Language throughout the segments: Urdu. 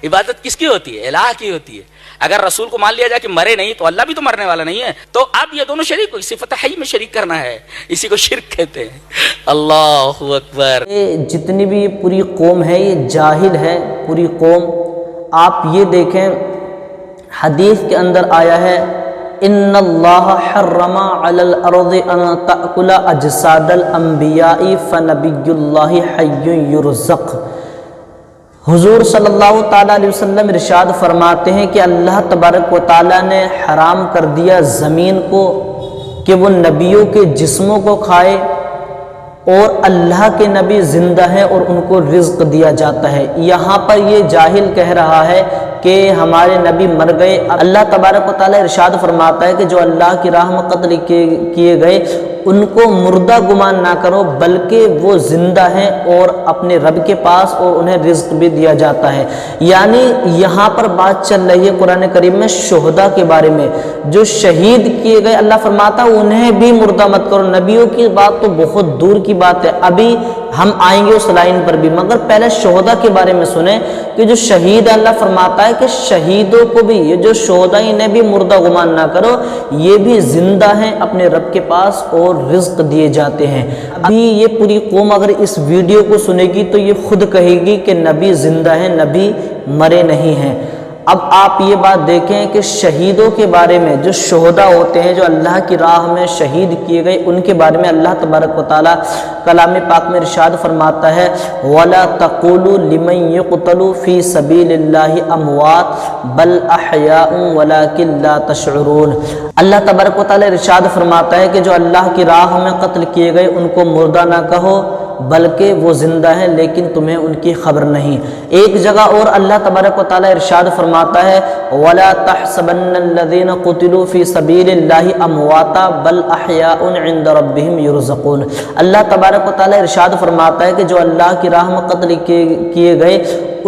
عبادت کس کی ہوتی ہے؟ الہ کی ہوتی ہے۔ اگر رسول کو مان لیا جائے کہ مرے نہیں تو اللہ بھی تو مرنے والا نہیں ہے، تو اب یہ دونوں شریک کو صفت حی میں شریک کرنا ہے، اسی کو شرک کہتے ہیں۔ اللہ اکبر۔ جتنی بھی یہ پوری قوم ہے یہ جاہل ہے، پوری قوم۔ آپ یہ دیکھیں حدیث کے اندر آیا ہے ان اللہ حرم علی الارض ان تأکل اجساد الانبیاء فنبی اللہ حی یرزق۔ حضور صلی اللہ تعالیٰ علیہ وسلم ارشاد فرماتے ہیں کہ اللہ تبارک و تعالیٰ نے حرام کر دیا زمین کو کہ وہ نبیوں کے جسموں کو کھائے، اور اللہ کے نبی زندہ ہیں اور ان کو رزق دیا جاتا ہے۔ یہاں پر یہ جاہل کہہ رہا ہے کہ ہمارے نبی مر گئے۔ اللہ تبارک و تعالیٰ ارشاد فرماتا ہے کہ جو اللہ کی راہ میں قتل کیے گئے ان کو مردہ گمان نہ کرو، بلکہ وہ زندہ ہیں اور اپنے رب کے پاس، اور انہیں رزق بھی دیا جاتا ہے۔ یعنی یہاں پر بات چل رہی ہے قرآن کریم میں شہداء کے بارے میں، جو شہید کیے گئے، اللہ فرماتا ہے انہیں بھی مردہ مت کرو۔ نبیوں کی بات تو بہت دور کی بات ہے، ابھی ہم آئیں گے اس لائن پر بھی، مگر پہلے شہداء کے بارے میں سنیں کہ جو شہید ہے، اللہ فرماتا ہے کہ شہیدوں کو بھی، یہ جو شہداء انہیں بھی مردہ گمان نہ کرو، یہ بھی زندہ ہیں اپنے رب کے پاس اور رزق دیے جاتے ہیں۔ ابھی یہ پوری قوم اگر اس ویڈیو کو سنے گی تو یہ خود کہے گی کہ نبی زندہ ہیں، نبی مرے نہیں ہیں۔ اب آپ یہ بات دیکھیں کہ شہیدوں کے بارے میں، جو شہداء ہوتے ہیں جو اللہ کی راہ میں شہید کیے گئے، ان کے بارے میں اللہ تبارک و تعالیٰ کلام پاک میں ارشاد فرماتا ہے وَلَا تَقُولُوا لِمَن يُقْتَلُ فِي سَبِيلِ اللَّهِ أَمْوَاتٌ بَلْ أَحْيَاءٌ وَلَكِن لَّا تَشْعُرُونَ۔ اللہ تبارک و تعالیٰ ارشاد فرماتا ہے کہ جو اللہ کی راہ میں قتل کیے گئے ان کو مردہ نہ کہو، بلکہ وہ زندہ ہیں لیکن تمہیں ان کی خبر نہیں۔ ایک جگہ اور اللہ تبارک و تعالیٰ ارشاد فرماتا ہے وَلَا تَحْسَبَنَّ الَّذِينَ قُتِلُوا فِي سَبِيلِ اللَّهِ أَمْوَاتًا بَلْ أَحْيَاءٌ عِندَ رَبِّهِمْ يُرْزَقُونَ۔ اللہ تبارک و تعالیٰ ارشاد فرماتا ہے کہ جو اللہ کی راہ میں قتل کیے گئے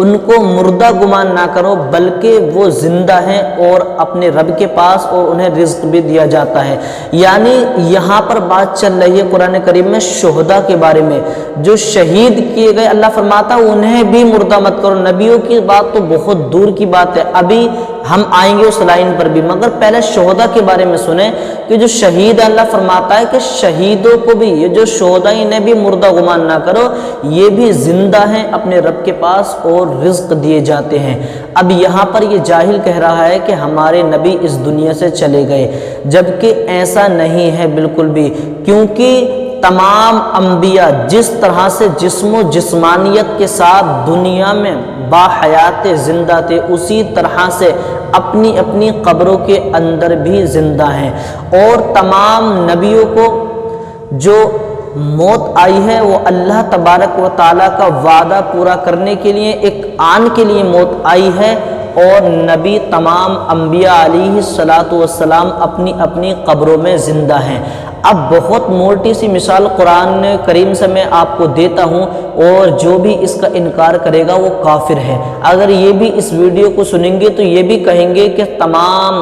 ان کو مردہ گمان نہ کرو، بلکہ وہ زندہ ہیں اور اپنے رب کے پاس، اور انہیں رزق بھی دیا جاتا ہے۔ یعنی یہاں پر بات چل رہی ہے قرآن کریم میں شہداء کے بارے میں، جو شہید کیے گئے، اللہ فرماتا ہے انہیں بھی مردہ مت کرو۔ نبیوں کی بات تو بہت دور کی بات ہے، ابھی ہم آئیں گے اس لائن پر بھی، مگر پہلے شہداء کے بارے میں سنیں کہ جو شہید ہے، اللہ فرماتا ہے کہ شہیدوں کو بھی، یہ جو شہداء انہیں بھی مردہ گمان نہ کرو، یہ بھی زندہ ہیں اپنے رب کے پاس اور رزق دیے جاتے ہیں۔ اب یہاں پر یہ جاہل کہہ رہا ہے کہ ہمارے نبی اس دنیا سے چلے گئے، جبکہ ایسا نہیں ہے بالکل بھی، کیونکہ تمام انبیاء جس طرح سے جسم و جسمانیت کے ساتھ دنیا میں باحیات زندہ تھے، اسی طرح سے اپنی اپنی قبروں کے اندر بھی زندہ ہیں، اور تمام نبیوں کو جو موت آئی ہے وہ اللہ تبارک و تعالیٰ کا وعدہ پورا کرنے کے لیے، ایک آن کے لیے موت آئی ہے، اور نبی تمام انبیاء علیہ الصلاۃ والسلام اپنی اپنی قبروں میں زندہ ہیں۔ اب بہت موٹی سی مثال قرآن کریم سے میں آپ کو دیتا ہوں، اور جو بھی اس کا انکار کرے گا وہ کافر ہے۔ اگر یہ بھی اس ویڈیو کو سنیں گے تو یہ بھی کہیں گے کہ تمام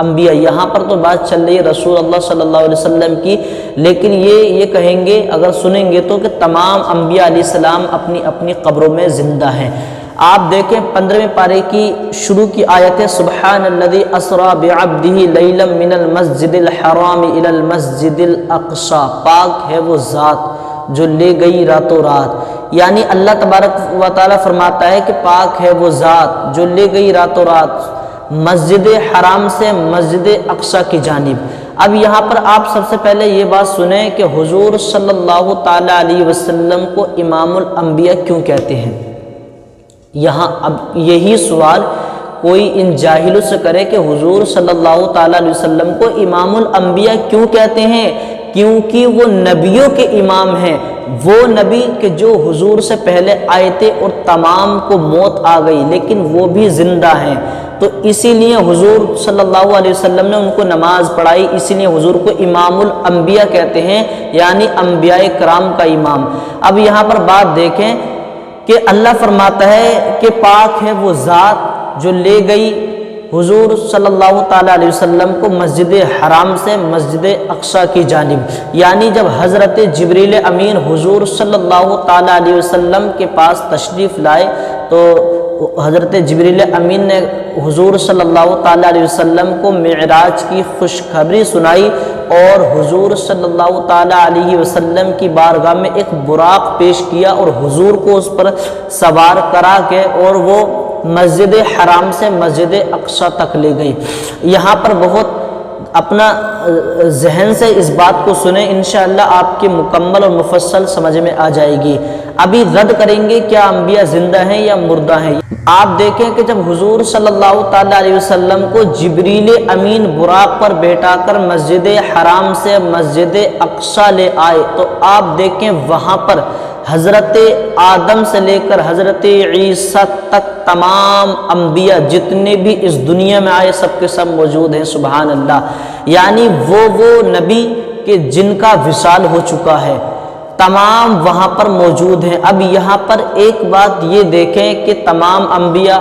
انبیاء، یہاں پر تو بات چل رہی ہے رسول اللہ صلی اللہ علیہ وسلم کی، لیکن یہ کہیں گے اگر سنیں گے تو کہ تمام انبیاء علیہ السلام اپنی اپنی قبروں میں زندہ ہیں۔ آپ دیکھیں 15ویں پارے کی شروع کی آیت ہے سبحان الذی اسری بعبدہ لیلا من المسجد الحرام الی المسجد الاقصی، پاک ہے وہ ذات جو لے گئی راتوں رات۔ یعنی اللہ تبارک و تعالیٰ فرماتا ہے کہ پاک ہے وہ ذات جو لے گئی راتوں رات مسجد حرام سے مسجد اقصی کی جانب۔ اب یہاں پر آپ سب سے پہلے یہ بات سنیں کہ حضور صلی اللہ تعالیٰ علیہ وسلم کو امام الانبیاء کیوں کہتے ہیں؟ یہاں اب یہی سوال کوئی ان جاہلوں سے کرے کہ حضور صلی اللہ تعالیٰ علیہ وسلم کو امام الانبیاء کیوں کہتے ہیں؟ کیونکہ وہ نبیوں کے امام ہیں، وہ نبی کہ جو حضور سے پہلے آئے تھے اور تمام کو موت آ گئی لیکن وہ بھی زندہ ہیں، تو اسی لیے حضور صلی اللہ علیہ وسلم نے ان کو نماز پڑھائی، اسی لیے حضور کو امام الانبیاء کہتے ہیں، یعنی انبیاء کرام کا امام۔ اب یہاں پر بات دیکھیں کہ اللہ فرماتا ہے کہ پاک ہے وہ ذات جو لے گئی حضور صلی اللہ تعالیٰ علیہ وسلم کو مسجد حرام سے مسجد اقصی کی جانب۔ یعنی جب حضرت جبریل امین حضور صلی اللہ تعالیٰ علیہ وسلم کے پاس تشریف لائے تو حضرت جبریل امین نے حضور صلی اللہ تعالیٰ علیہ وسلم کو معراج کی خوشخبری سنائی اور حضور صلی اللہ تعالیٰ علیہ وسلم کی بارگاہ میں ایک براق پیش کیا اور حضور کو اس پر سوار کرا کے اور وہ مسجد حرام سے مسجد اقصی تک لے گئی۔ یہاں پر بہت اپنا ذہن سے اس بات کو سنیں، انشاءاللہ آپ کی مکمل اور مفصل سمجھ میں آ جائے گی۔ ابھی رد کریں گے کیا انبیاء زندہ ہیں یا مردہ ہیں۔ آپ دیکھیں کہ جب حضور صلی اللہ تعالیٰ علیہ وسلم کو جبریل امین براق پر بیٹھا کر مسجد حرام سے مسجد اقصی لے آئے تو آپ دیکھیں وہاں پر حضرت آدم سے لے کر حضرت عیسیٰ تک تمام انبیاء جتنے بھی اس دنیا میں آئے سب کے سب موجود ہیں، سبحان اللہ۔ یعنی وہ نبی کہ جن کا وصال ہو چکا ہے تمام وہاں پر موجود ہیں۔ اب یہاں پر ایک بات یہ دیکھیں کہ تمام انبیاء،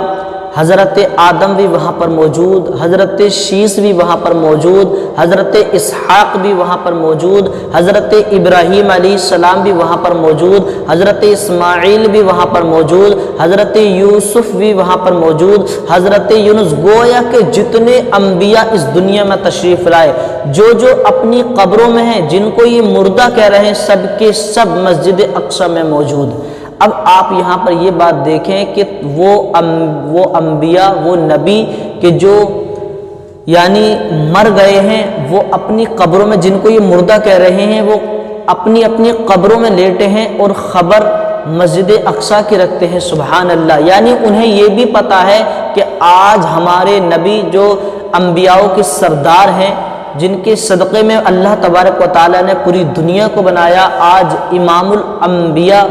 حضرت آدم بھی وہاں پر موجود، حضرت شیس بھی وہاں پر موجود، حضرت اسحاق بھی وہاں پر موجود، حضرت ابراہیم علیہ السلام بھی وہاں پر موجود، حضرت اسماعیل بھی وہاں پر موجود، حضرت یوسف بھی وہاں پر موجود، حضرت یونس، گویا کہ جتنے انبیاء اس دنیا میں تشریف لائے جو اپنی قبروں میں ہیں، جن کو یہ مردہ کہہ رہے ہیں، سب کے سب مسجد اقصی میں موجود۔ اب آپ یہاں پر یہ بات دیکھیں کہ وہ انبیاء، وہ نبی کہ جو یعنی مر گئے ہیں، وہ اپنی قبروں میں، جن کو یہ مردہ کہہ رہے ہیں، وہ اپنی اپنی قبروں میں لیٹے ہیں اور خبر مسجد اقصی کی رکھتے ہیں، سبحان اللہ۔ یعنی انہیں یہ بھی پتہ ہے کہ آج ہمارے نبی جو انبیاء کے سردار ہیں، جن کے صدقے میں اللہ تبارک و تعالیٰ نے پوری دنیا کو بنایا، آج امام الانبیاء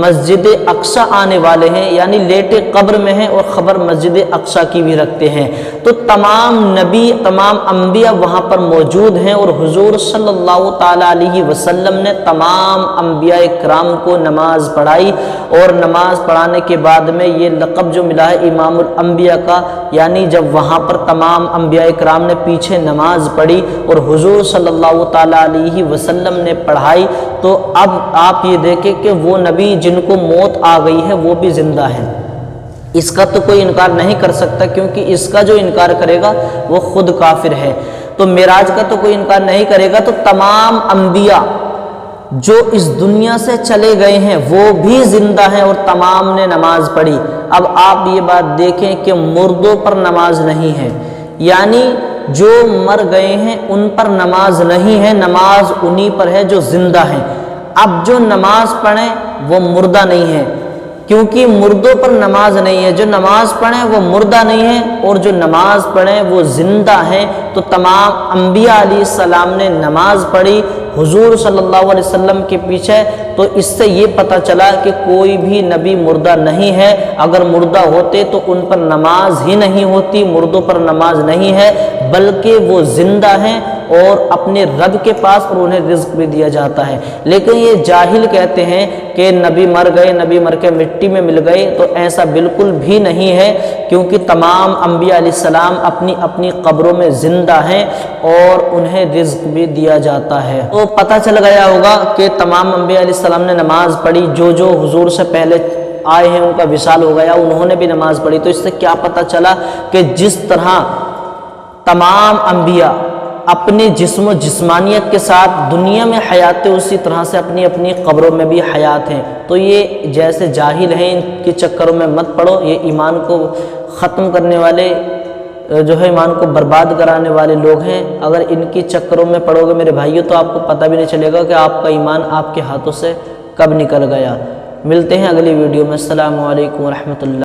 مسجد اقصی آنے والے ہیں، یعنی لیٹے قبر میں ہیں اور خبر مسجد اقصی کی بھی رکھتے ہیں۔ تو تمام نبی، تمام انبیاء وہاں پر موجود ہیں اور حضور صلی اللہ تعالیٰ علیہ وسلم نے تمام انبیاء کرام کو نماز پڑھائی اور نماز پڑھانے کے بعد میں یہ لقب جو ملا ہے امام الانبیاء کا، یعنی جب وہاں پر تمام انبیاء کرام نے پیچھے نماز پڑھی اور حضور صلی اللہ تعالیٰ علیہ وسلم نے پڑھائی، تو اب آپ یہ دیکھیں کہ وہ نبی جن کو موت آ گئی ہے وہ بھی زندہ ہیں۔ اس کا تو کوئی انکار نہیں کر سکتا، کیونکہ اس کا جو انکار کرے گا وہ خود کافر ہے۔ تو معراج کا تو کوئی انکار نہیں کرے گا، تو تمام انبیاء جو اس دنیا سے چلے گئے ہیں وہ بھی زندہ ہیں اور تمام نے نماز پڑھی۔ اب آپ یہ بات دیکھیں کہ مردوں پر نماز نہیں ہے، یعنی جو مر گئے ہیں ان پر نماز نہیں ہے، نماز انہی پر ہے جو زندہ ہیں۔ اب جو نماز پڑھیں وہ مردہ نہیں ہے، کیونکہ مردوں پر نماز نہیں ہے۔ جو نماز پڑھیں وہ مردہ نہیں ہے اور جو نماز پڑھیں وہ زندہ ہیں۔ تو تمام انبیاء علیہ السلام نے نماز پڑھی حضور صلی اللہ علیہ وسلم کے پیچھے، تو اس سے یہ پتہ چلا کہ کوئی بھی نبی مردہ نہیں ہے۔ اگر مردہ ہوتے تو ان پر نماز ہی نہیں ہوتی، مردوں پر نماز نہیں ہے، بلکہ وہ زندہ ہیں اور اپنے رب کے پاس، اور انہیں رزق بھی دیا جاتا ہے۔ لیکن یہ جاہل کہتے ہیں کہ نبی مر گئے، نبی مر کے مٹی میں مل گئے، تو ایسا بالکل بھی نہیں ہے، کیونکہ تمام انبیاء علیہ السلام اپنی اپنی قبروں میں زندہ ہیں اور انہیں رزق بھی دیا جاتا ہے۔ تو پتہ چل گیا ہوگا کہ تمام انبیاء علیہ السلام نے نماز پڑھی، جو حضور سے پہلے آئے ہیں ان کا وصال ہو گیا، انہوں نے بھی نماز پڑھی۔ تو اس سے کیا پتہ چلا کہ جس طرح تمام انبیاء اپنے جسم و جسمانیت کے ساتھ دنیا میں حیات ہے، اسی طرح سے اپنی اپنی قبروں میں بھی حیات ہیں۔ تو یہ جیسے جاہل ہیں، ان کے چکروں میں مت پڑو، یہ ایمان کو ختم کرنے والے جو ہے، ایمان کو برباد کرانے والے لوگ ہیں۔ اگر ان کی چکروں میں پڑو گے میرے بھائیو تو آپ کو پتہ بھی نہیں چلے گا کہ آپ کا ایمان آپ کے ہاتھوں سے کب نکل گیا۔ ملتے ہیں اگلی ویڈیو میں۔ السلام علیکم ورحمۃ اللہ۔